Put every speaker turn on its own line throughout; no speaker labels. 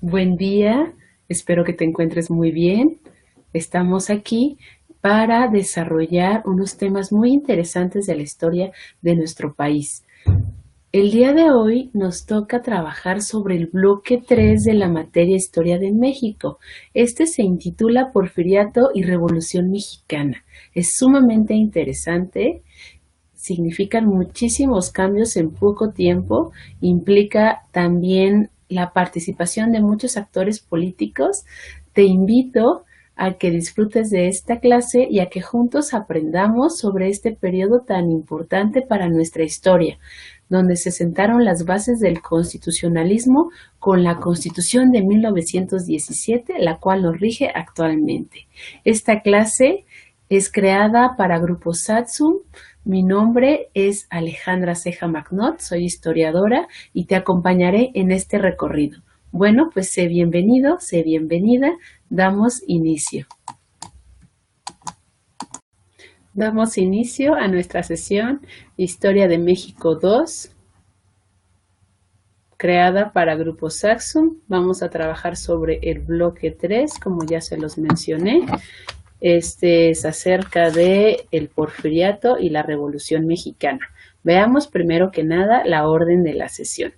Buen día, espero que te encuentres muy bien. Estamos aquí para desarrollar unos temas muy interesantes de la historia de nuestro país. El día de hoy nos toca trabajar sobre el bloque 3 de la materia Historia de México. Este se intitula Porfiriato y Revolución Mexicana. Es sumamente interesante, significan muchísimos cambios en poco tiempo, implica también la participación de muchos actores políticos. Te invito a que disfrutes de esta clase y a que juntos aprendamos sobre este periodo tan importante para nuestra historia, donde se sentaron las bases del constitucionalismo con la Constitución de 1917, la cual nos rige actualmente. Esta clase es creada para Grupo Satsum. Mi nombre es Alejandra Ceja Magnot, soy historiadora y te acompañaré en este recorrido. Bueno, pues sé bienvenido, sé bienvenida. Damos inicio. Damos inicio a nuestra sesión Historia de México 2, creada para Grupo Saxum. Vamos a trabajar sobre el bloque 3, como ya se los mencioné. Este es acerca de el Porfiriato y la Revolución Mexicana. Veamos primero que nada la orden de la sesión.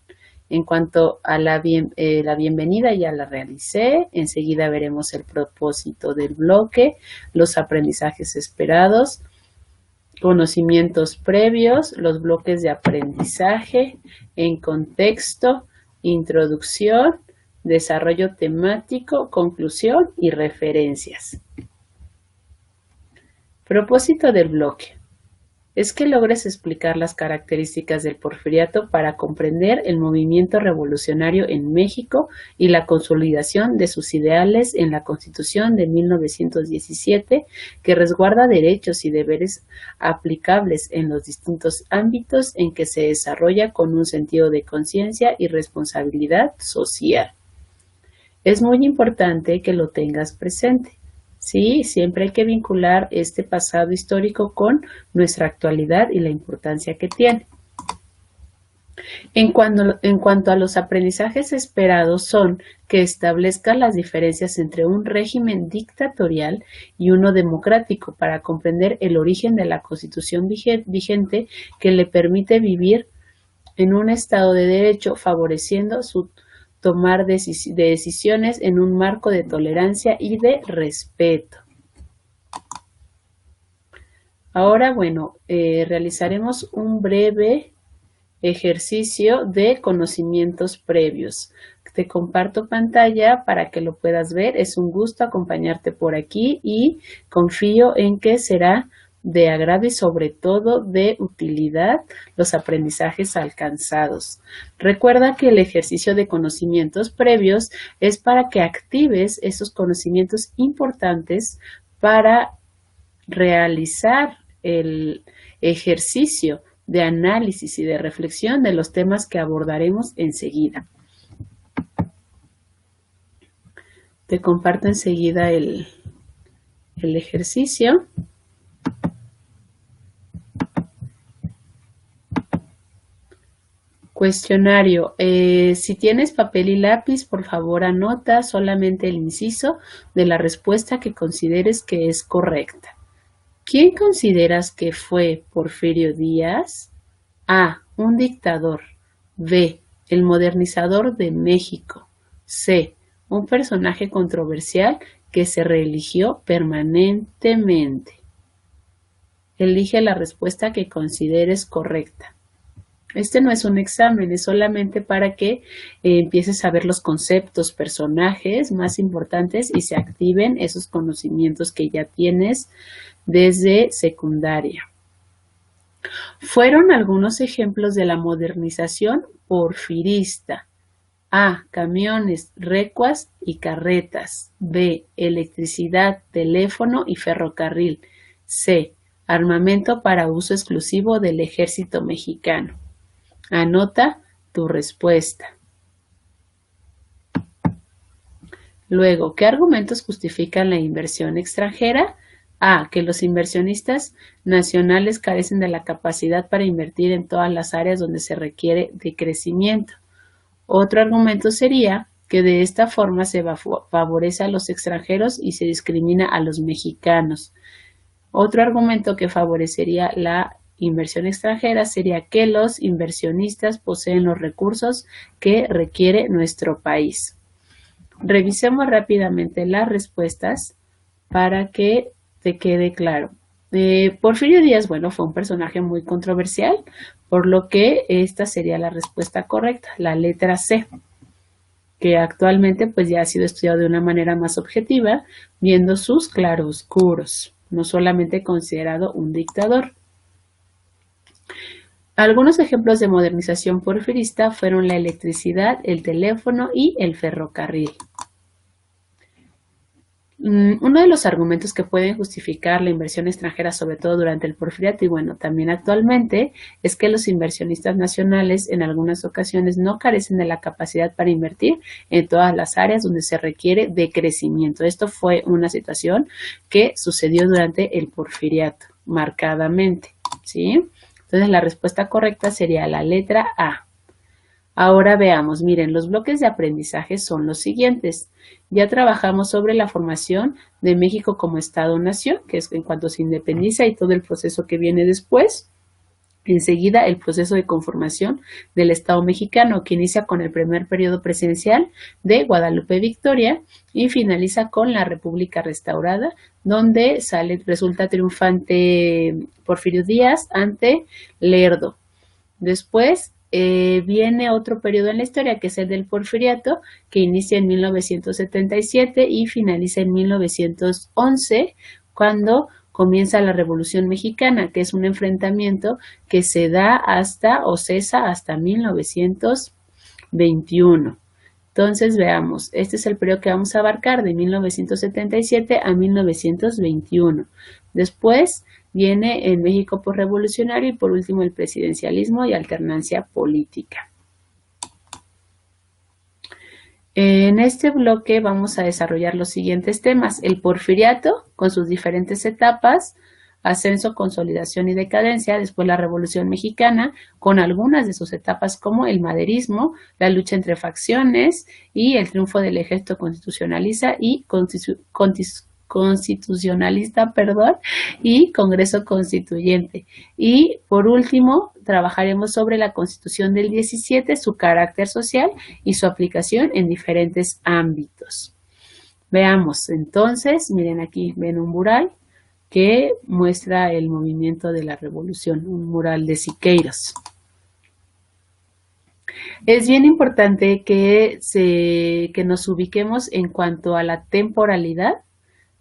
En cuanto a la bienvenida ya la realicé, enseguida veremos el propósito del bloque, los aprendizajes esperados, conocimientos previos, los bloques de aprendizaje, en contexto, introducción, desarrollo temático, conclusión y referencias. Propósito del bloque es que logres explicar las características del Porfiriato para comprender el movimiento revolucionario en México y la consolidación de sus ideales en la Constitución de 1917, que resguarda derechos y deberes aplicables en los distintos ámbitos en que se desarrolla con un sentido de conciencia y responsabilidad social. Es muy importante que lo tengas presente. Sí, siempre hay que vincular este pasado histórico con nuestra actualidad y la importancia que tiene. En cuanto a los aprendizajes esperados son que establezcan las diferencias entre un régimen dictatorial y uno democrático para comprender el origen de la Constitución vigente que le permite vivir en un Estado de Derecho, favoreciendo su tomar de decisiones en un marco de tolerancia y de respeto. Ahora, bueno, realizaremos un breve ejercicio de conocimientos previos. Te comparto pantalla para que lo puedas ver. Es un gusto acompañarte por aquí y confío en que será de agrado y sobre todo de utilidad los aprendizajes alcanzados. Recuerda que el ejercicio de conocimientos previos es para que actives esos conocimientos importantes para realizar el ejercicio de análisis y de reflexión de los temas que abordaremos enseguida. Te comparto enseguida el ejercicio. Cuestionario. Si tienes papel y lápiz, por favor anota solamente el inciso de la respuesta que consideres que es correcta. ¿Quién consideras que fue Porfirio Díaz? A. Un dictador. B. El modernizador de México. C. Un personaje controversial que se reeligió permanentemente. Elige la respuesta que consideres correcta. Este no es un examen, es solamente para que empieces a ver los conceptos, personajes más importantes y se activen esos conocimientos que ya tienes desde secundaria. Fueron algunos ejemplos de la modernización porfirista. A. Camiones, recuas y carretas. B. Electricidad, teléfono y ferrocarril. C. Armamento para uso exclusivo del ejército mexicano. Anota tu respuesta. Luego, ¿qué argumentos justifican la inversión extranjera? A. Que los inversionistas nacionales carecen de la capacidad para invertir en todas las áreas donde se requiere de crecimiento. Otro argumento sería que de esta forma se favorece a los extranjeros y se discrimina a los mexicanos. Otro argumento que favorecería la inversión extranjera sería que los inversionistas poseen los recursos que requiere nuestro país. Revisemos rápidamente las respuestas para que te quede claro. Porfirio Díaz, bueno, fue un personaje muy controversial, por lo que esta sería la respuesta correcta, la letra C, que actualmente pues ya ha sido estudiado de una manera más objetiva, viendo sus claroscuros, no solamente considerado un dictador. Algunos ejemplos de modernización porfirista fueron la electricidad, el teléfono y el ferrocarril. Uno de los argumentos que pueden justificar la inversión extranjera, sobre todo durante el porfiriato y bueno, también actualmente, es que los inversionistas nacionales en algunas ocasiones no carecen de la capacidad para invertir en todas las áreas donde se requiere de crecimiento. Esto fue una situación que sucedió durante el porfiriato, marcadamente, ¿sí? Entonces la respuesta correcta sería la letra A. Ahora veamos, miren, los bloques de aprendizaje son los siguientes. Ya trabajamos sobre la formación de México como Estado-Nación, que es en cuanto se independiza y todo el proceso que viene después. Enseguida, el proceso de conformación del Estado mexicano, que inicia con el primer periodo presidencial de Guadalupe Victoria y finaliza con la República Restaurada, donde resulta triunfante Porfirio Díaz ante Lerdo. Después viene otro periodo en la historia, que es el del Porfiriato, que inicia en 1977 y finaliza en 1911, cuando comienza la Revolución Mexicana, que es un enfrentamiento que se da hasta o cesa hasta 1921. Entonces veamos, este es el periodo que vamos a abarcar de 1977 a 1921. Después viene el México posrevolucionario y por último el presidencialismo y alternancia política. En este bloque vamos a desarrollar los siguientes temas: el porfiriato con sus diferentes etapas, ascenso, consolidación y decadencia, después la Revolución Mexicana con algunas de sus etapas como el maderismo, la lucha entre facciones y el triunfo del ejército constitucionalista y y Congreso Constituyente. Y por último, trabajaremos sobre la Constitución del 17, su carácter social y su aplicación en diferentes ámbitos. Veamos, entonces, miren aquí, ven un mural que muestra el movimiento de la revolución, un mural de Siqueiros. Es bien importante que nos ubiquemos en cuanto a la temporalidad.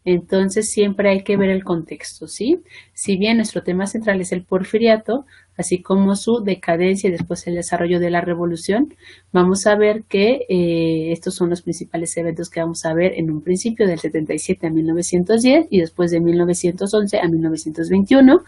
Entonces siempre hay que ver el contexto, ¿sí? Si bien nuestro tema central es el porfiriato, así como su decadencia y después el desarrollo de la revolución, vamos a ver que estos son los principales eventos que vamos a ver en un principio del 77 a 1910 y después de 1911 a 1921.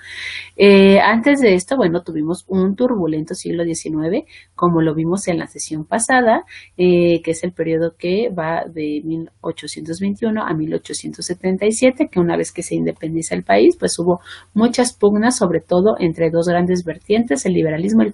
Antes de esto, bueno, tuvimos un turbulento siglo XIX, como lo vimos en la sesión pasada, que es el periodo que va de 1821 a 1877, que una vez que se independiza el país, pues hubo muchas pugnas, sobre todo entre dos grandes vertientes, el liberalismo y el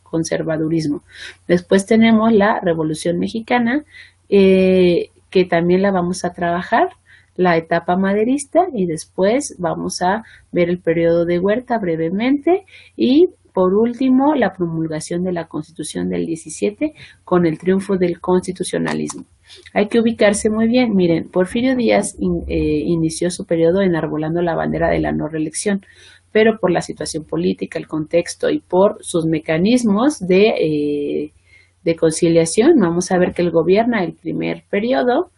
conservadurismo. Después tenemos la Revolución Mexicana, que también la vamos a trabajar, la etapa maderista, y después vamos a ver el periodo de Huerta brevemente y por último la promulgación de la Constitución del 17 con el triunfo del constitucionalismo. Hay que ubicarse muy bien. Miren, Porfirio Díaz inició su periodo enarbolando la bandera de la no reelección, pero por la situación política, el contexto y por sus mecanismos de conciliación, vamos a ver que él gobierna el primer periodo,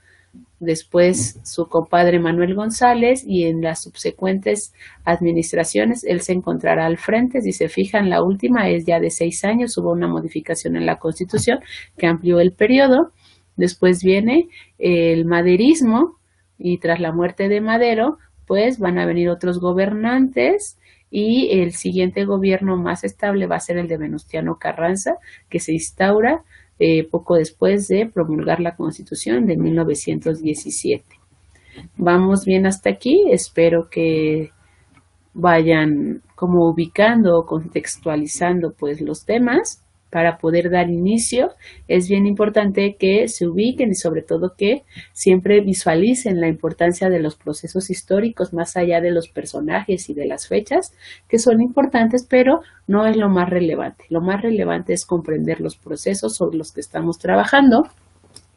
después su compadre Manuel González, y en las subsecuentes administraciones él se encontrará al frente. Si se fijan, la última es ya de 6 años, hubo una modificación en la Constitución que amplió el periodo. Después viene el maderismo y tras la muerte de Madero, pues van a venir otros gobernantes y el siguiente gobierno más estable va a ser el de Venustiano Carranza, que se instaura poco después de promulgar la Constitución de 1917. Vamos bien hasta aquí, espero que vayan como ubicando o contextualizando pues los temas. para poder dar inicio, es bien importante que se ubiquen y sobre todo que siempre visualicen la importancia de los procesos históricos más allá de los personajes y de las fechas, que son importantes, pero no es lo más relevante. Lo más relevante es comprender los procesos sobre los que estamos trabajando,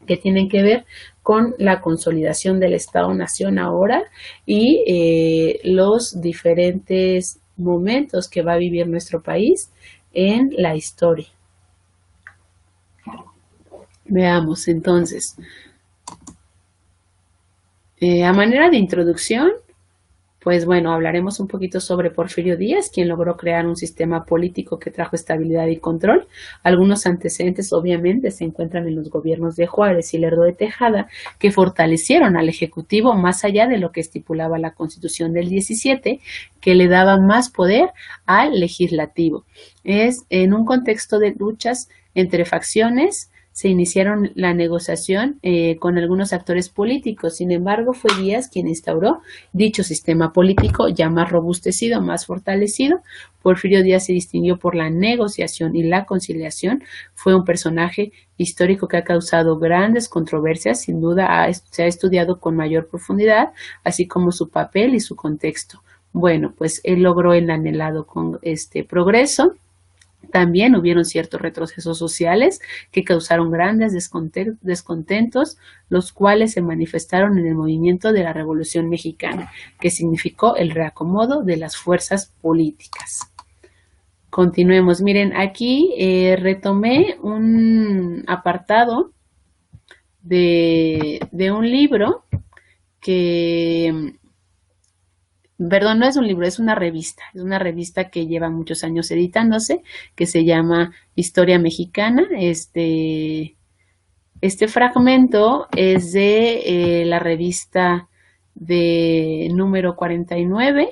que tienen que ver con la consolidación del Estado-Nación ahora y los diferentes momentos que va a vivir nuestro país en la historia. Veamos entonces, a manera de introducción, pues bueno, hablaremos un poquito sobre Porfirio Díaz, quien logró crear un sistema político que trajo estabilidad y control. Algunos antecedentes obviamente se encuentran en los gobiernos de Juárez y Lerdo de Tejada, que fortalecieron al Ejecutivo más allá de lo que estipulaba la Constitución del 17, que le daba más poder al Legislativo. Es en un contexto de luchas entre facciones, se iniciaron la negociación con algunos actores políticos. Sin embargo, fue Díaz quien instauró dicho sistema político ya más robustecido, más fortalecido. Porfirio Díaz se distinguió por la negociación y la conciliación. Fue un personaje histórico que ha causado grandes controversias. Sin duda se ha estudiado con mayor profundidad, así como su papel y su contexto. Bueno, pues él logró el anhelado progreso. También hubieron ciertos retrocesos sociales que causaron grandes descontentos, los cuales se manifestaron en el movimiento de la Revolución Mexicana, que significó el reacomodo de las fuerzas políticas. Continuemos. Miren, aquí retomé un apartado de un libro que... Perdón, no es un libro, es una revista que lleva muchos años editándose, que se llama Historia Mexicana. Este fragmento es de la revista de número 49,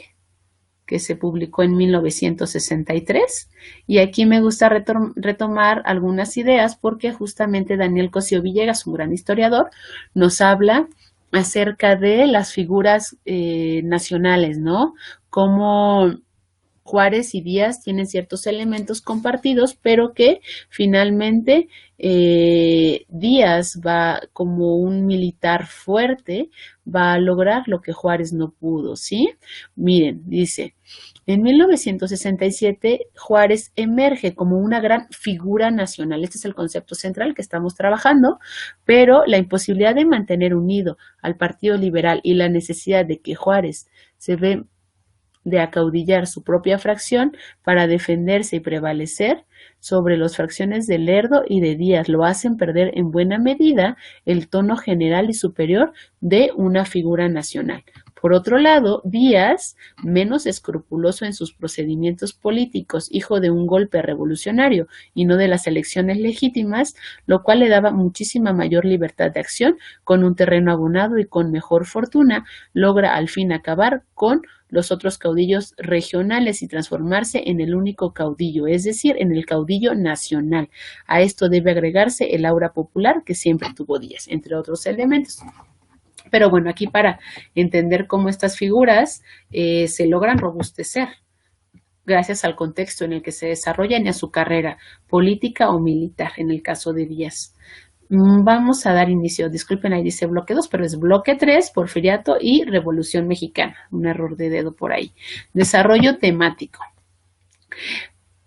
que se publicó en 1963, y aquí me gusta retomar algunas ideas porque justamente Daniel Cosío Villegas, un gran historiador, nos habla acerca de las figuras nacionales, ¿no? Como Juárez y Díaz tienen ciertos elementos compartidos, pero que finalmente Díaz va como un militar fuerte, va a lograr lo que Juárez no pudo, ¿sí? Miren, dice... En 1967, Juárez emerge como una gran figura nacional. Este es el concepto central que estamos trabajando, pero la imposibilidad de mantener unido al Partido Liberal y la necesidad de que Juárez se ve de acaudillar su propia fracción para defenderse y prevalecer sobre las fracciones de Lerdo y de Díaz lo hacen perder en buena medida el tono general y superior de una figura nacional. Por otro lado, Díaz, menos escrupuloso en sus procedimientos políticos, hijo de un golpe revolucionario y no de las elecciones legítimas, lo cual le daba muchísima mayor libertad de acción, con un terreno abonado y con mejor fortuna, logra al fin acabar con los otros caudillos regionales y transformarse en el único caudillo, es decir, en el caudillo nacional. A esto debe agregarse el aura popular que siempre tuvo Díaz, entre otros elementos. Pero bueno, aquí para entender cómo estas figuras se logran robustecer gracias al contexto en el que se desarrollan y a su carrera política o militar, en el caso de Díaz. Vamos a dar inicio, disculpen, ahí dice bloque 2, pero es bloque 3, Porfiriato y Revolución Mexicana. Un error de dedo por ahí. Desarrollo temático.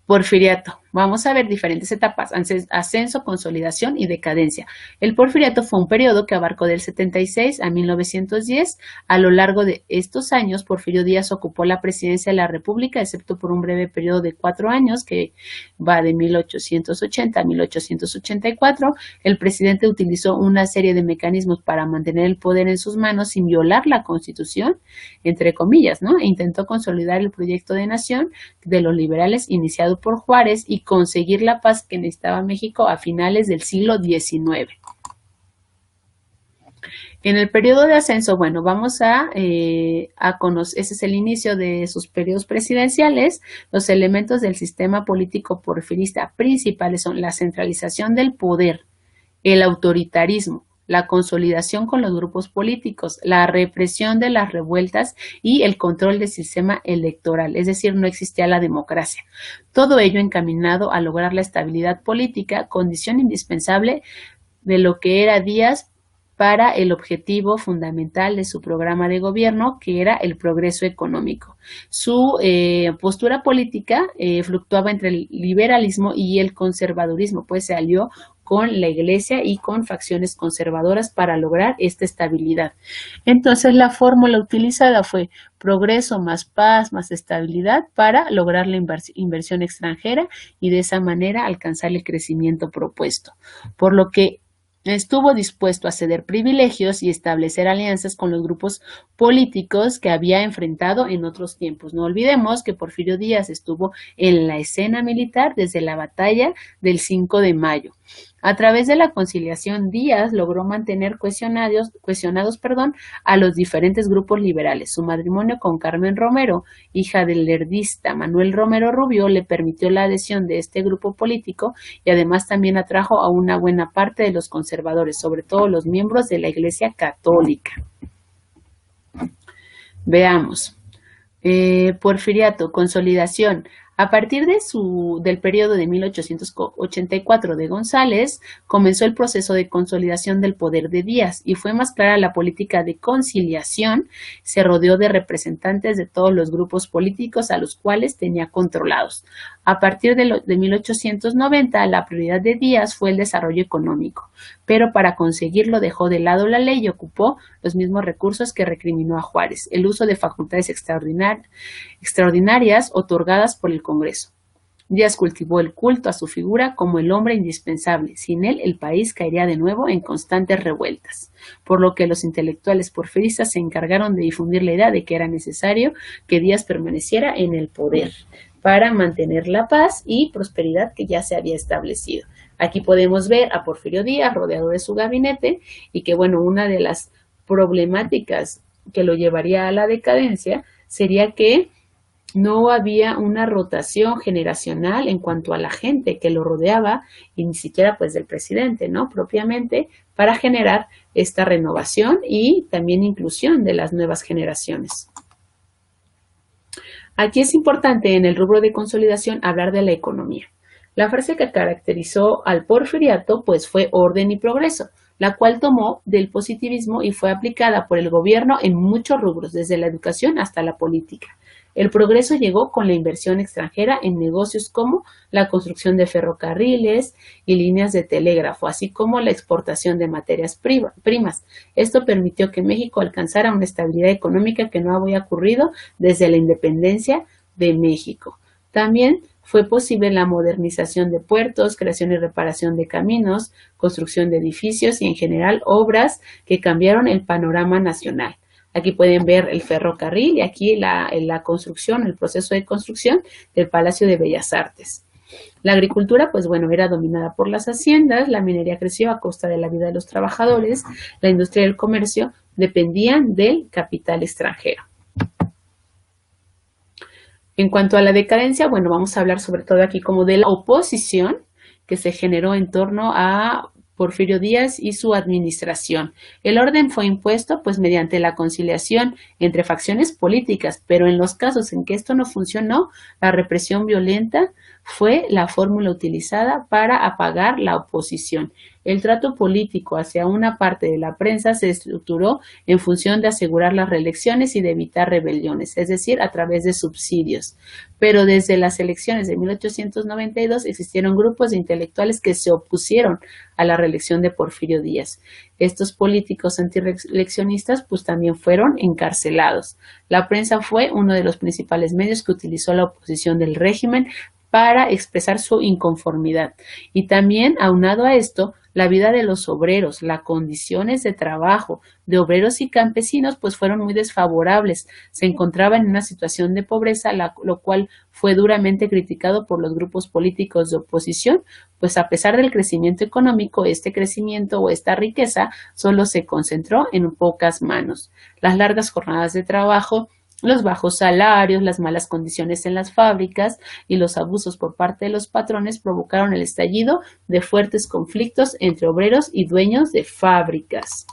Porfiriato. Vamos a ver diferentes etapas: ascenso, consolidación y decadencia. El Porfiriato fue un periodo que abarcó del 76 a 1910. A lo largo de estos años, Porfirio Díaz ocupó la presidencia de la República, excepto por un breve periodo de 4 años que va de 1880 a 1884. El presidente utilizó una serie de mecanismos para mantener el poder en sus manos sin violar la Constitución, entre comillas, ¿no? E intentó consolidar el proyecto de nación de los liberales iniciado por Juárez y conseguir la paz que necesitaba México a finales del siglo XIX. En el periodo de ascenso, bueno, vamos a conocer, ese es el inicio de sus periodos presidenciales. Los elementos del sistema político porfirista principales son la centralización del poder, el autoritarismo, la consolidación con los grupos políticos, la represión de las revueltas y el control del sistema electoral, es decir, no existía la democracia. Todo ello encaminado a lograr la estabilidad política, condición indispensable de lo que era Díaz para el objetivo fundamental de su programa de gobierno, que era el progreso económico. Su postura política fluctuaba entre el liberalismo y el conservadurismo, pues se alió con la Iglesia y con facciones conservadoras para lograr esta estabilidad. Entonces, la fórmula utilizada fue progreso más paz más estabilidad para lograr la inversión extranjera y de esa manera alcanzar el crecimiento propuesto. Por lo que estuvo dispuesto a ceder privilegios y establecer alianzas con los grupos políticos que había enfrentado en otros tiempos. No olvidemos que Porfirio Díaz estuvo en la escena militar desde la batalla del 5 de mayo. A través de la conciliación, Díaz logró mantener cuestionados, a los diferentes grupos liberales. Su matrimonio con Carmen Romero, hija del lerdista Manuel Romero Rubio, le permitió la adhesión de este grupo político y además también atrajo a una buena parte de los conservadores, sobre todo los miembros de la Iglesia Católica. Veamos. Porfiriato, consolidación. A partir del periodo de 1884 de González, comenzó el proceso de consolidación del poder de Díaz y fue más clara la política de conciliación. Se rodeó de representantes de todos los grupos políticos a los cuales tenía controlados. A partir de 1890, la prioridad de Díaz fue el desarrollo económico, pero para conseguirlo dejó de lado la ley y ocupó los mismos recursos que recriminó a Juárez, el uso de facultades extraordinarias otorgadas por el Congreso. Díaz cultivó el culto a su figura como el hombre indispensable. Sin él, el país caería de nuevo en constantes revueltas, por lo que los intelectuales porfiristas se encargaron de difundir la idea de que era necesario que Díaz permaneciera en el poder para mantener la paz y prosperidad que ya se había establecido. Aquí podemos ver a Porfirio Díaz rodeado de su gabinete y que, bueno, una de las problemáticas que lo llevaría a la decadencia sería que no había una rotación generacional en cuanto a la gente que lo rodeaba y ni siquiera pues del presidente, ¿no? Propiamente para generar esta renovación y también inclusión de las nuevas generaciones. Aquí es importante en el rubro de consolidación hablar de la economía. La frase que caracterizó al porfiriato pues fue orden y progreso, la cual tomó del positivismo y fue aplicada por el gobierno en muchos rubros, desde la educación hasta la política. El progreso llegó con la inversión extranjera en negocios como la construcción de ferrocarriles y líneas de telégrafo, así como la exportación de materias primas. Esto permitió que México alcanzara una estabilidad económica que no había ocurrido desde la independencia de México. También fue posible la modernización de puertos, creación y reparación de caminos, construcción de edificios y en general obras que cambiaron el panorama nacional. Aquí pueden ver el ferrocarril y aquí la construcción, el proceso de construcción del Palacio de Bellas Artes. La agricultura, pues bueno, era dominada por las haciendas, la minería creció a costa de la vida de los trabajadores, la industria y el comercio dependían del capital extranjero. En cuanto a la decadencia, bueno, vamos a hablar sobre todo aquí como de la oposición que se generó en torno a Porfirio Díaz y su administración. El orden fue impuesto pues mediante la conciliación entre facciones políticas, pero en los casos en que esto no funcionó, la represión violenta fue la fórmula utilizada para apagar la oposición. El trato político hacia una parte de la prensa se estructuró en función de asegurar las reelecciones y de evitar rebeliones, es decir, a través de subsidios. Pero desde las elecciones de 1892 existieron grupos de intelectuales que se opusieron a la reelección de Porfirio Díaz. Estos políticos antireeleccionistas pues también fueron encarcelados. La prensa fue uno de los principales medios que utilizó la oposición del régimen para expresar su inconformidad. Y también, aunado a esto, la vida de los obreros, las condiciones de trabajo de obreros y campesinos, pues fueron muy desfavorables. Se encontraban en una situación de pobreza, lo cual fue duramente criticado por los grupos políticos de oposición, pues a pesar del crecimiento económico, este crecimiento o esta riqueza solo se concentró en pocas manos. Las largas jornadas de trabajo Los bajos salarios, las malas condiciones en las fábricas y los abusos por parte de los patrones provocaron el estallido de fuertes conflictos entre obreros y dueños de fábricas.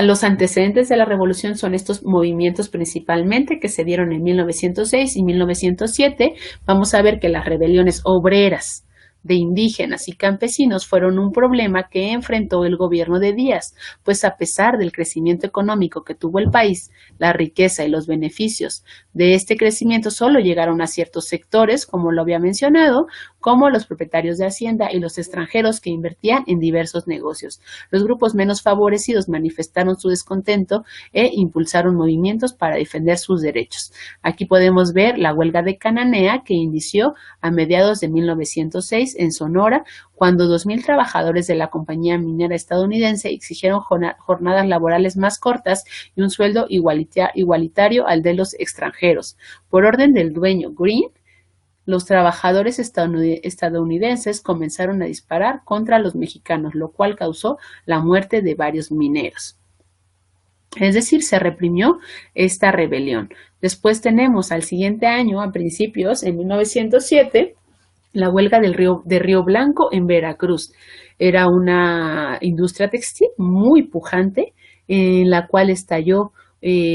Los antecedentes de la revolución son estos movimientos principalmente que se dieron en 1906 y 1907. Vamos a ver que las rebeliones obreras de indígenas y campesinos fueron un problema que enfrentó el gobierno de Díaz, pues a pesar del crecimiento económico que tuvo el país, la riqueza y los beneficios de este crecimiento solo llegaron a ciertos sectores, como lo había mencionado, como los propietarios de hacienda y los extranjeros que invertían en diversos negocios. Los grupos menos favorecidos manifestaron su descontento e impulsaron movimientos para defender sus derechos. Aquí podemos ver la huelga de Cananea que inició a mediados de 1906 en Sonora, cuando 2,000 trabajadores de la compañía minera estadounidense exigieron jornadas laborales más cortas y un sueldo igualitario al de los extranjeros. Por orden del dueño Green, los trabajadores estadounidenses comenzaron a disparar contra los mexicanos, lo cual causó la muerte de varios mineros. Es decir, se reprimió esta rebelión. Después tenemos al siguiente año, a principios, en 1907, la huelga de Río Blanco en Veracruz. Era una industria textil muy pujante en la cual estalló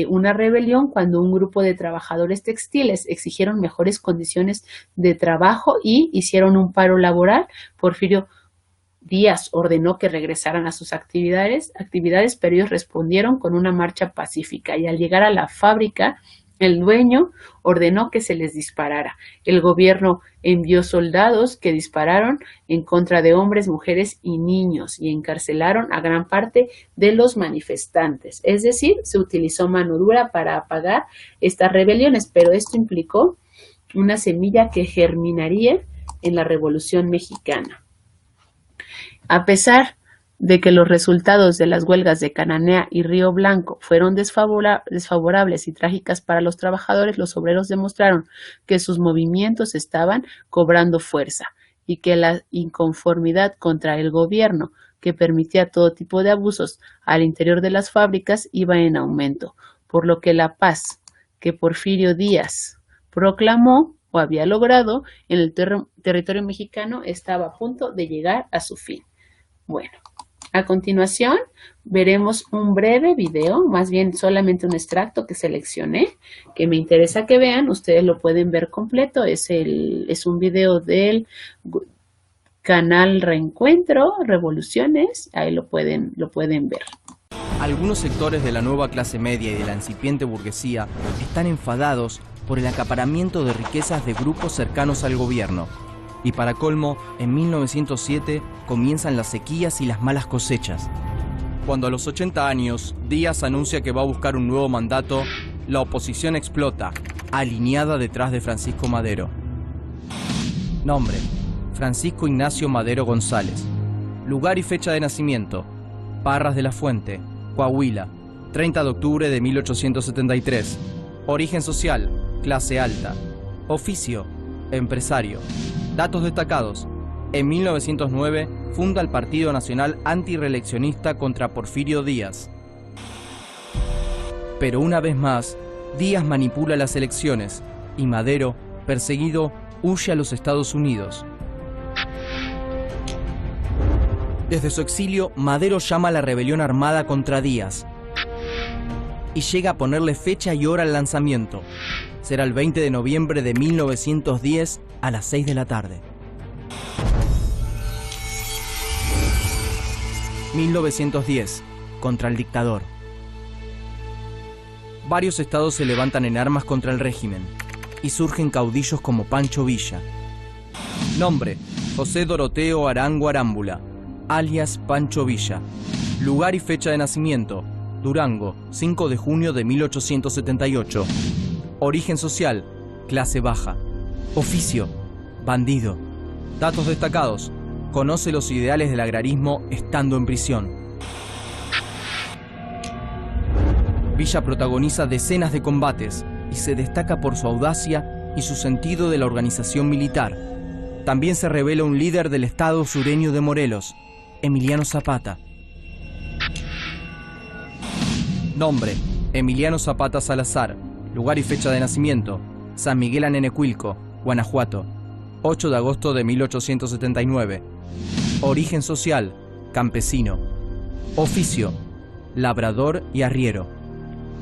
una rebelión cuando un grupo de trabajadores textiles exigieron mejores condiciones de trabajo y hicieron un paro laboral. Porfirio Díaz ordenó que regresaran a sus actividades, pero ellos respondieron con una marcha pacífica y al llegar a la fábrica, el dueño ordenó que se les disparara. El gobierno envió soldados que dispararon en contra de hombres, mujeres y niños y encarcelaron a gran parte de los manifestantes. Es decir, se utilizó mano dura para apagar estas rebeliones, pero esto implicó una semilla que germinaría en la Revolución Mexicana. A pesar de que los resultados de las huelgas de Cananea y Río Blanco fueron desfavorables y trágicas para los trabajadores, los obreros demostraron que sus movimientos estaban cobrando fuerza y que la inconformidad contra el gobierno, que permitía todo tipo de abusos al interior de las fábricas, iba en aumento, por lo que la paz que Porfirio Díaz proclamó o había logrado en el territorio mexicano estaba a punto de llegar a su fin. Bueno, a continuación veremos un breve video, más bien solamente un extracto que seleccioné, que me interesa que vean. Ustedes lo pueden ver completo, es un video del canal Reencuentro, Revoluciones, ahí lo pueden ver.
Algunos sectores de la nueva clase media y de la incipiente burguesía están enfadados por el acaparamiento de riquezas de grupos cercanos al gobierno. Y para colmo, en 1907 comienzan las sequías y las malas cosechas. Cuando a los 80 años Díaz anuncia que va a buscar un nuevo mandato, la oposición explota, alineada detrás de Francisco Madero. Nombre: Francisco Ignacio Madero González. Lugar y fecha de nacimiento: Parras de la Fuente, Coahuila, 30 de octubre de 1873. Origen social: clase alta. Oficio: empresario. Datos destacados: en 1909 funda el Partido Nacional Antirreeleccionista contra Porfirio Díaz. Pero una vez más, Díaz manipula las elecciones y Madero, perseguido, huye a los Estados Unidos. Desde su exilio, Madero llama a la rebelión armada contra Díaz y llega a ponerle fecha y hora al lanzamiento. Será el 20 de noviembre de 1910 a las 6 de la tarde. 1910, contra el dictador. Varios estados se levantan en armas contra el régimen y surgen caudillos como Pancho Villa. Nombre: José Doroteo Arango Arámbula, alias Pancho Villa. Lugar y fecha de nacimiento: Durango, 5 de junio de 1878. Origen social: clase baja. Oficio: bandido. Datos destacados: conoce los ideales del agrarismo estando en prisión. Villa protagoniza decenas de combates y se destaca por su audacia y su sentido de la organización militar. También se revela un líder del estado sureño de Morelos, Emiliano Zapata. Nombre: Emiliano Zapata Salazar, lugar y fecha de nacimiento, San Miguel Anenecuilco, Guanajuato, 8 de agosto de 1879. Origen social, campesino. Oficio, labrador y arriero.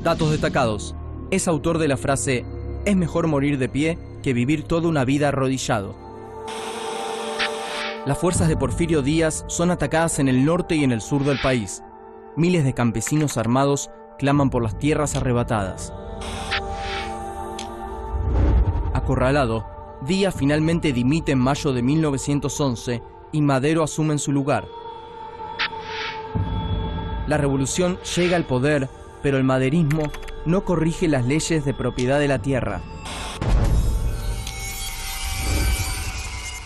Datos destacados. Es autor de la frase, es mejor morir de pie que vivir toda una vida arrodillado. Las fuerzas de Porfirio Díaz son atacadas en el norte y en el sur del país. Miles de campesinos armados claman por las tierras arrebatadas. Acorralado, Díaz finalmente dimite en mayo de 1911 y Madero asume en su lugar. La revolución llega al poder, pero el maderismo no corrige las leyes de propiedad de la tierra.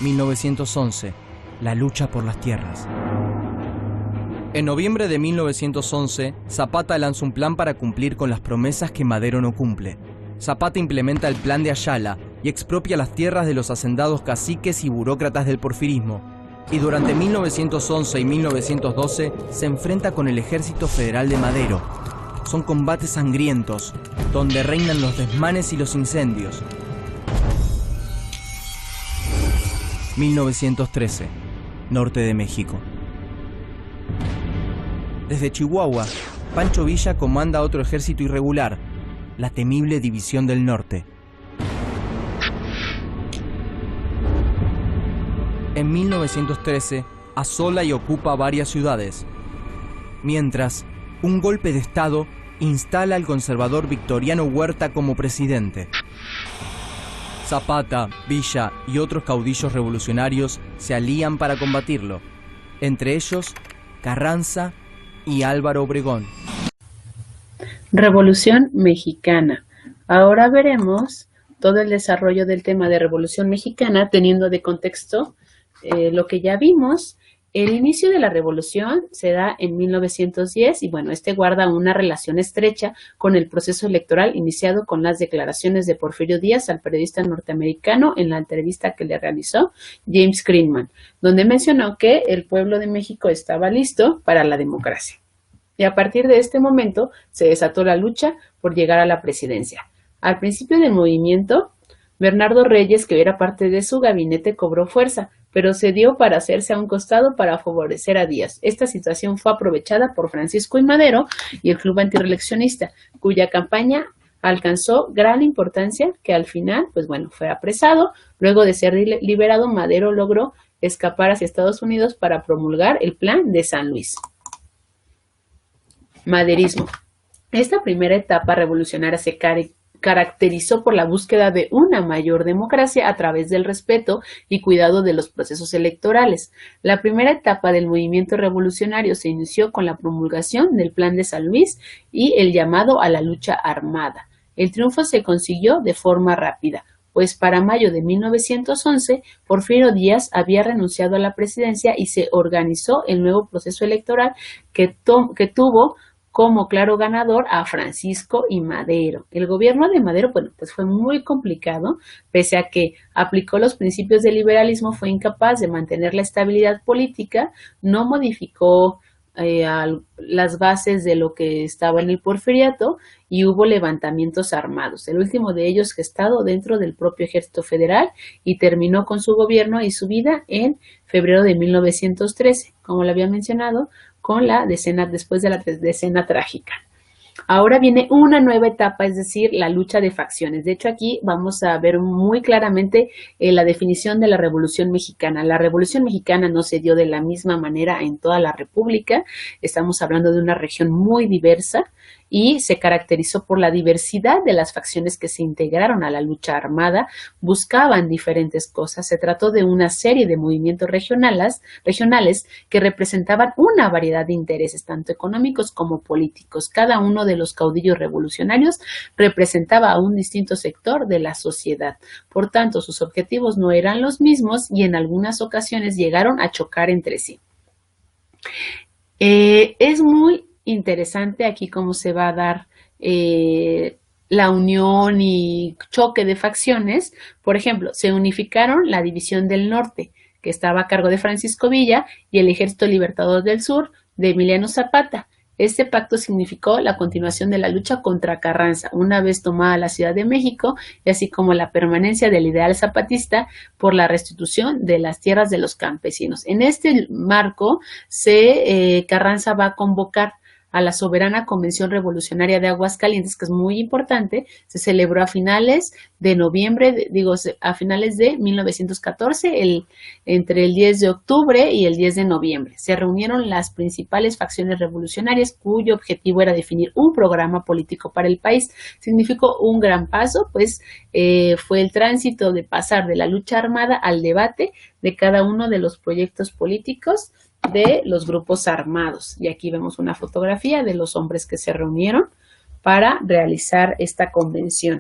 1911. La lucha por las tierras. En noviembre de 1911, Zapata lanza un plan para cumplir con las promesas que Madero no cumple. Zapata implementa el Plan de Ayala y expropia las tierras de los hacendados caciques y burócratas del porfirismo. Y durante 1911 y 1912 se enfrenta con el Ejército Federal de Madero. Son combates sangrientos, donde reinan los desmanes y los incendios. 1913. Norte de México. Desde Chihuahua, Pancho Villa comanda otro ejército irregular, la temible División del Norte. En 1913, asola y ocupa varias ciudades. Mientras, un golpe de Estado instala al conservador Victoriano Huerta como presidente. Zapata, Villa y otros caudillos revolucionarios se alían para combatirlo, entre ellos Carranza y Álvaro Obregón.
Revolución Mexicana. Ahora veremos todo el desarrollo del tema de Revolución Mexicana teniendo de contexto lo que ya vimos. El inicio de la revolución se da en 1910 y bueno, este guarda una relación estrecha con el proceso electoral iniciado con las declaraciones de Porfirio Díaz al periodista norteamericano en la entrevista que le realizó James Greenman, donde mencionó que el pueblo de México estaba listo para la democracia. Y a partir de este momento se desató la lucha por llegar a la presidencia. Al principio del movimiento, Bernardo Reyes, que era parte de su gabinete, cobró fuerza, pero cedió para hacerse a un costado para favorecer a Díaz. Esta situación fue aprovechada por Francisco I. Madero y el Club Antirreeleccionista, cuya campaña alcanzó gran importancia, que al final, pues bueno, fue apresado. Luego de ser liberado, Madero logró escapar hacia Estados Unidos para promulgar el Plan de San Luis. Maderismo. Esta primera etapa revolucionaria se caracterizó por la búsqueda de una mayor democracia a través del respeto y cuidado de los procesos electorales. La primera etapa del movimiento revolucionario se inició con la promulgación del Plan de San Luis y el llamado a la lucha armada. El triunfo se consiguió de forma rápida, pues para mayo de 1911 Porfirio Díaz había renunciado a la presidencia y se organizó el nuevo proceso electoral que tuvo como claro ganador a Francisco I. Madero. El gobierno de Madero, bueno, pues fue muy complicado, pese a que aplicó los principios del liberalismo, fue incapaz de mantener la estabilidad política, no modificó las bases de lo que estaba en el porfiriato y hubo levantamientos armados, el último de ellos gestado dentro del propio Ejército Federal, y terminó con su gobierno y su vida en febrero de 1913, como lo había mencionado, con la decena, después de la decena trágica. Ahora viene una nueva etapa, es decir, la lucha de facciones. De hecho, aquí vamos a ver muy claramente la definición de la Revolución Mexicana. La Revolución Mexicana no se dio de la misma manera en toda la República. Estamos hablando de una región muy diversa y se caracterizó por la diversidad de las facciones que se integraron a la lucha armada, buscaban diferentes cosas. Se trató de una serie de movimientos regionales que representaban una variedad de intereses, tanto económicos como políticos. Cada uno de los caudillos revolucionarios representaba a un distinto sector de la sociedad. Por tanto, sus objetivos no eran los mismos y en algunas ocasiones llegaron a chocar entre sí. Es muy interesante aquí cómo se va a dar la unión y choque de facciones. Por ejemplo, se unificaron la División del Norte, que estaba a cargo de Francisco Villa, y el Ejército Libertador del Sur, de Emiliano Zapata, Este pacto significó la continuación de la lucha contra Carranza, una vez tomada la Ciudad de México, y así como la permanencia del ideal zapatista por la restitución de las tierras de los campesinos. En este marco, Carranza va a convocar a la Soberana Convención Revolucionaria de Aguascalientes, que es muy importante. Se celebró a finales de noviembre, a finales de 1914, entre el 10 de octubre y el 10 de noviembre. Se reunieron las principales facciones revolucionarias cuyo objetivo era definir un programa político para el país. Significó un gran paso, pues fue el tránsito de pasar de la lucha armada al debate de cada uno de los proyectos políticos de los grupos armados. Y aquí vemos una fotografía de los hombres que se reunieron para realizar esta convención,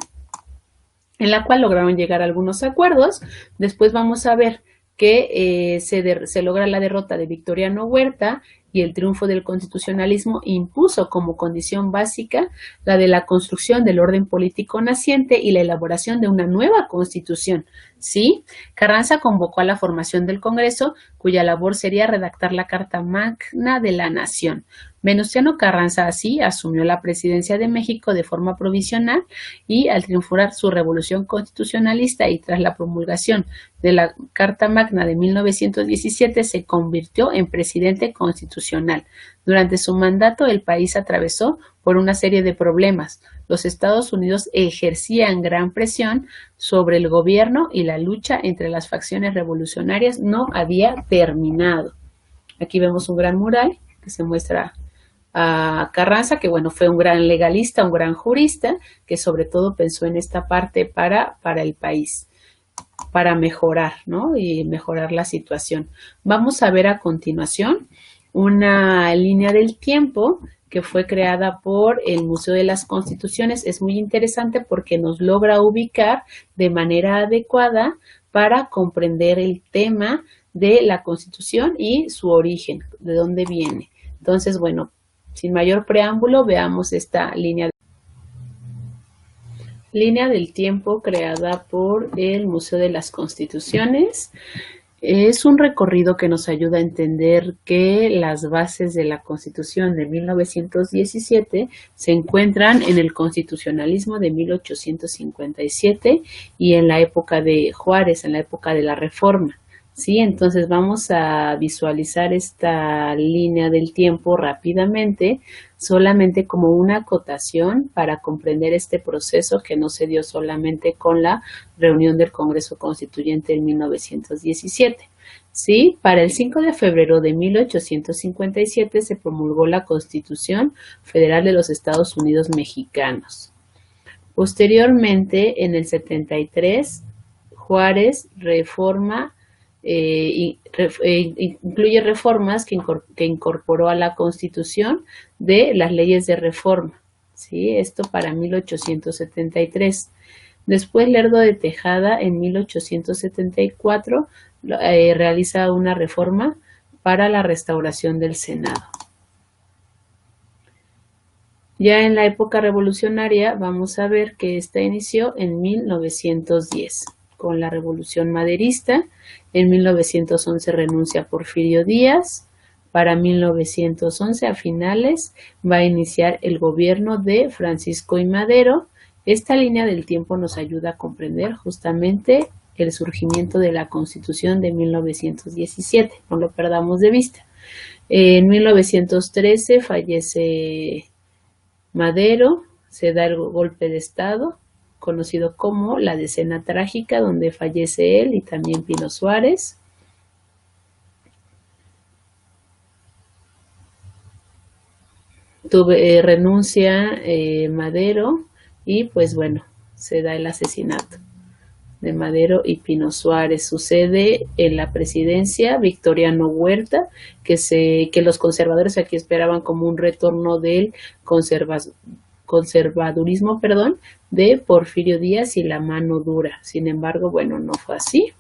en la cual lograron llegar a algunos acuerdos. Después vamos a ver que se logra la derrota de Victoriano Huerta y el triunfo del constitucionalismo impuso como condición básica la de la construcción del orden político naciente y la elaboración de una nueva constitución. ¿Sí? Carranza convocó a la formación del Congreso, cuya labor sería redactar la Carta Magna de la Nación. Venustiano Carranza así asumió la presidencia de México de forma provisional y al triunfar su revolución constitucionalista y tras la promulgación de la Carta Magna de 1917 se convirtió en presidente constitucional. Durante su mandato el país atravesó por una serie de problemas. Los Estados Unidos ejercían gran presión sobre el gobierno y la lucha entre las facciones revolucionarias no había terminado. Aquí vemos un gran mural que se muestra a Carranza, que bueno, fue un gran legalista, un gran jurista, que sobre todo pensó en esta parte para el país, para mejorar, ¿no? Y mejorar la situación. Vamos a ver a continuación una línea del tiempo que fue creada por el Museo de las Constituciones. Es muy interesante porque nos logra ubicar de manera adecuada para comprender el tema de la Constitución y su origen, de dónde viene. Entonces, bueno, sin mayor preámbulo, veamos esta línea del tiempo creada por el Museo de las Constituciones. Es un recorrido que nos ayuda a entender que las bases de la Constitución de 1917 se encuentran en el constitucionalismo de 1857 y en la época de Juárez, en la época de la Reforma. Sí, entonces vamos a visualizar esta línea del tiempo rápidamente, solamente como una acotación para comprender este proceso que no se dio solamente con la reunión del Congreso Constituyente en 1917. Sí, para el 5 de febrero de 1857 se promulgó la Constitución Federal de los Estados Unidos Mexicanos. Posteriormente, en el 73, Juárez incluye reformas que incorporó a la Constitución de las leyes de reforma. ¿Sí? Esto para 1873. Después Lerdo de Tejada en 1874 realiza una reforma para la restauración del Senado. Ya en la época revolucionaria vamos a ver que esta inició en 1910 con la Revolución Maderista. En 1911 renuncia Porfirio Díaz. Para 1911, a finales, va a iniciar el gobierno de Francisco I. Madero. Esta línea del tiempo nos ayuda a comprender justamente el surgimiento de la Constitución de 1917. No lo perdamos de vista. En 1913 fallece Madero, se da el golpe de Estado, conocido como la Decena Trágica, donde fallece él y también Pino Suárez. Renuncia Madero y pues bueno, se da el asesinato de Madero y Pino Suárez. Sucede en la presidencia Victoriano Huerta, que los conservadores aquí esperaban como un retorno del conservadurismo, de Porfirio Díaz y la mano dura. Sin embargo, bueno, no fue así.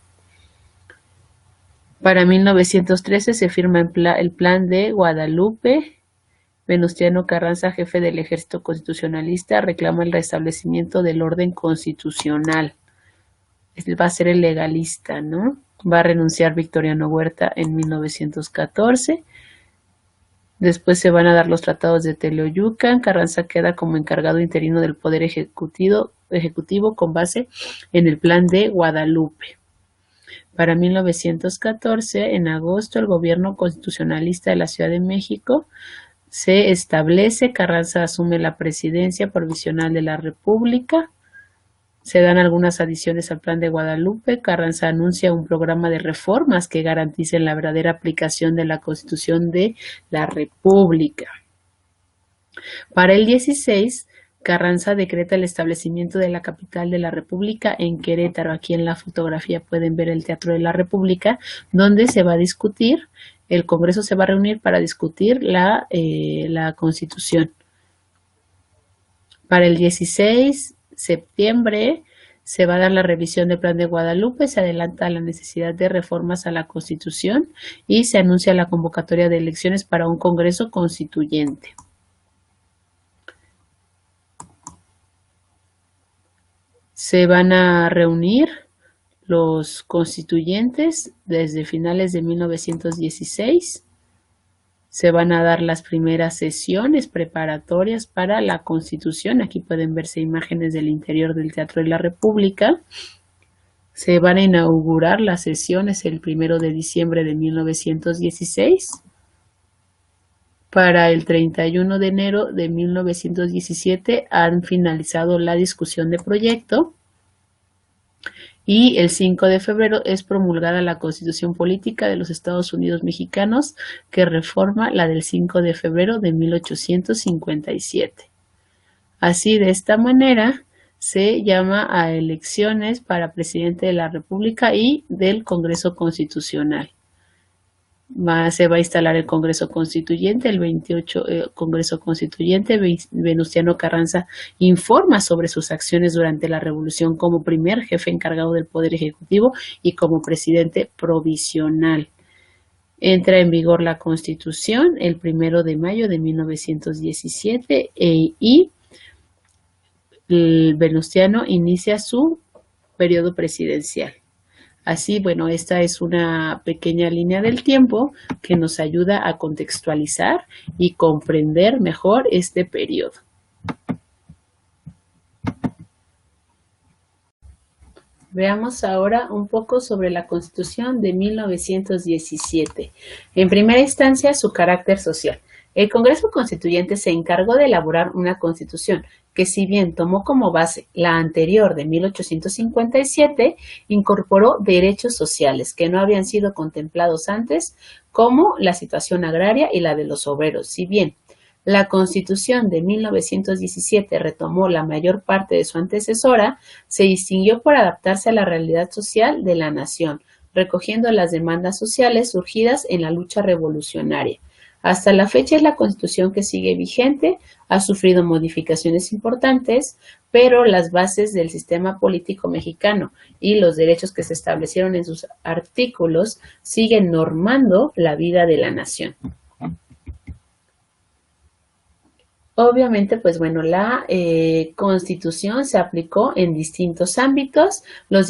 Para 1913 se firma el Plan de Guadalupe. Venustiano Carranza, jefe del ejército constitucionalista, reclama el restablecimiento del orden constitucional. Él va a ser el legalista, ¿no? Va a renunciar Victoriano Huerta en 1914. Después se van a dar los tratados de Teoloyucan. Carranza queda como encargado interino del Poder Ejecutivo con base en el Plan de Guadalupe. Para 1914, en agosto, el gobierno constitucionalista de la Ciudad de México se establece. Carranza asume la presidencia provisional de la República. Se dan algunas adiciones al Plan de Guadalupe. Carranza anuncia un programa de reformas que garanticen la verdadera aplicación de la Constitución de la República. Para el 16, Carranza decreta el establecimiento de la capital de la República en Querétaro. Aquí en la fotografía pueden ver el Teatro de la República, donde se va a discutir, el Congreso se va a reunir para discutir la Constitución. Para el 16 septiembre se va a dar la revisión del Plan de Guadalupe, se adelanta la necesidad de reformas a la Constitución y se anuncia la convocatoria de elecciones para un Congreso Constituyente. Se van a reunir los constituyentes desde finales de 1916. Se van a dar las primeras sesiones preparatorias para la Constitución. Aquí pueden verse imágenes del interior del Teatro de la República. Se van a inaugurar las sesiones el 1 de diciembre de 1916. Para el 31 de enero de 1917 han finalizado la discusión de proyecto. Y el 5 de febrero es promulgada la Constitución Política de los Estados Unidos Mexicanos, que reforma la del 5 de febrero de 1857. Así, de esta manera, se llama a elecciones para presidente de la República y del Congreso Constitucional. Se va a instalar el Congreso Constituyente, el 28 Congreso Constituyente. Venustiano Carranza informa sobre sus acciones durante la Revolución como primer jefe encargado del Poder Ejecutivo y como presidente provisional. Entra en vigor la Constitución el 1 de mayo de 1917 y Venustiano inicia su periodo presidencial. Así, bueno, esta es una pequeña línea del tiempo que nos ayuda a contextualizar y comprender mejor este periodo. Veamos ahora un poco sobre la Constitución de 1917. En primera instancia, su carácter social. El Congreso Constituyente se encargó de elaborar una Constitución que, si bien tomó como base la anterior de 1857, incorporó derechos sociales que no habían sido contemplados antes, como la situación agraria y la de los obreros. Si bien la Constitución de 1917 retomó la mayor parte de su antecesora, se distinguió por adaptarse a la realidad social de la nación, recogiendo las demandas sociales surgidas en la lucha revolucionaria. Hasta la fecha es la Constitución que sigue vigente, ha sufrido modificaciones importantes, pero las bases del sistema político mexicano y los derechos que se establecieron en sus artículos siguen normando la vida de la nación. Obviamente, pues bueno, la Constitución se aplicó en distintos ámbitos. Los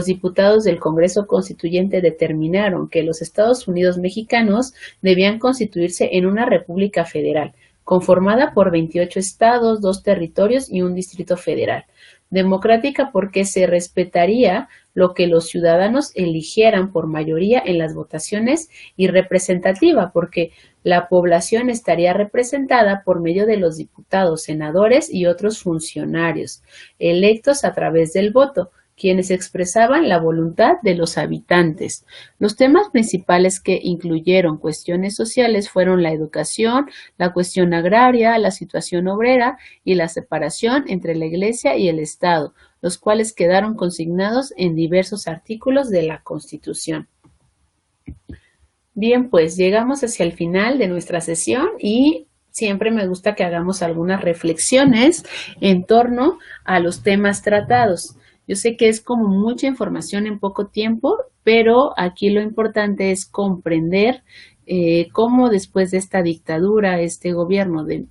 diputados del Congreso Constituyente determinaron que los Estados Unidos mexicanos debían constituirse en una república federal, conformada por 28 estados, 2 territorios y un distrito federal. Democrática porque se respetaría lo que los ciudadanos eligieran por mayoría en las votaciones, y representativa porque la población estaría representada por medio de los diputados, senadores y otros funcionarios, electos a través del voto, quienes expresaban la voluntad de los habitantes. Los temas principales que incluyeron cuestiones sociales fueron la educación, la cuestión agraria, la situación obrera y la separación entre la Iglesia y el Estado, los cuales quedaron consignados en diversos artículos de la Constitución. Bien, pues llegamos hacia el final de nuestra sesión y siempre me gusta que hagamos algunas reflexiones en torno a los temas tratados. Yo sé que es como mucha información en poco tiempo, pero aquí lo importante es comprender cómo después de esta dictadura, este gobierno de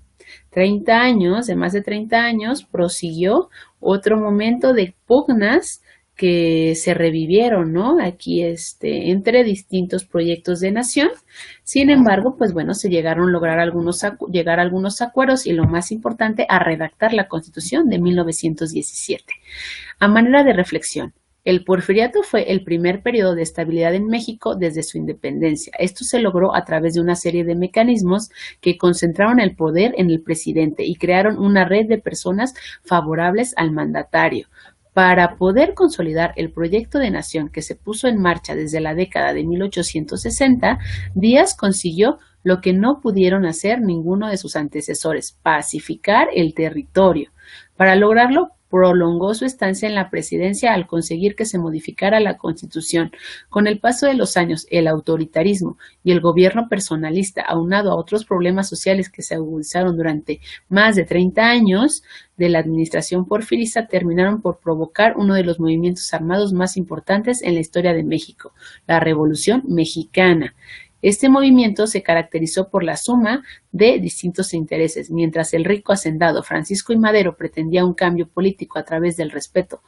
30 años, de más de 30 años, prosiguió otro momento de pugnas que se revivieron, ¿no? Aquí entre distintos proyectos de nación. Sin embargo, pues bueno, se llegaron a lograr llegar a algunos acuerdos y lo más importante, a redactar la Constitución de 1917. A manera de reflexión, el porfiriato fue el primer periodo de estabilidad en México desde su independencia. Esto se logró a través de una serie de mecanismos que concentraron el poder en el presidente y crearon una red de personas favorables al mandatario. Para poder consolidar el proyecto de nación que se puso en marcha desde la década de 1860, Díaz consiguió lo que no pudieron hacer ninguno de sus antecesores: pacificar el territorio. Para lograrlo, prolongó su estancia en la presidencia al conseguir que se modificara la Constitución. Con el paso de los años, el autoritarismo y el gobierno personalista, aunado a otros problemas sociales que se agudizaron durante más de 30 años de la administración porfirista, terminaron por provocar uno de los movimientos armados más importantes en la historia de México, la Revolución Mexicana. Este movimiento se caracterizó por la suma de distintos intereses. Mientras el rico hacendado Francisco I. Madero pretendía un cambio político a través del respeto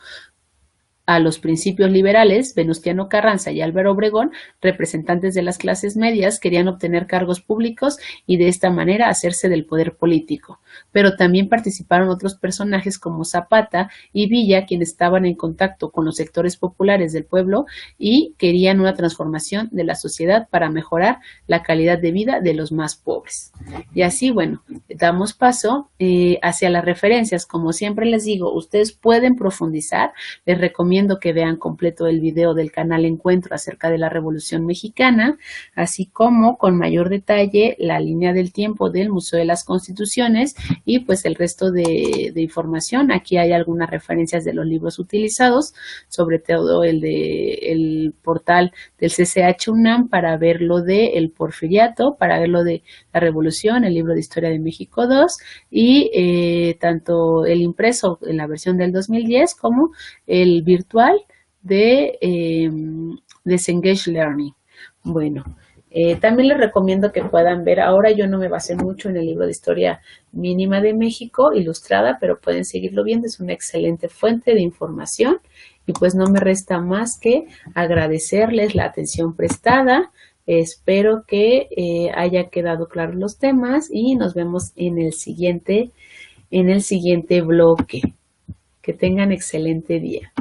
a los principios liberales, Venustiano Carranza y Álvaro Obregón, representantes de las clases medias, querían obtener cargos públicos y de esta manera hacerse del poder político. Pero también participaron otros personajes como Zapata y Villa, quienes estaban en contacto con los sectores populares del pueblo y querían una transformación de la sociedad para mejorar la calidad de vida de los más pobres. Y así, bueno, damos paso hacia las referencias. Como siempre les digo, ustedes pueden profundizar. Les recomiendo que vean completo el video del canal Encuentro acerca de la Revolución Mexicana, así como con mayor detalle la línea del tiempo del Museo de las Constituciones y pues el resto de información. Aquí hay algunas referencias de los libros utilizados, sobre todo el portal del CCH UNAM para ver lo del Porfiriato, para ver lo de la Revolución, el libro de Historia de México 2 y tanto el impreso en la versión del 2010 como el virtual de Disengage Learning. Bueno, también les recomiendo que puedan ver, ahora yo no me basé mucho en el libro de Historia Mínima de México, ilustrada, pero pueden seguirlo viendo, es una excelente fuente de información y pues no me resta más que agradecerles la atención prestada. Espero que haya quedado claros los temas y nos vemos en el siguiente bloque. Que tengan excelente día.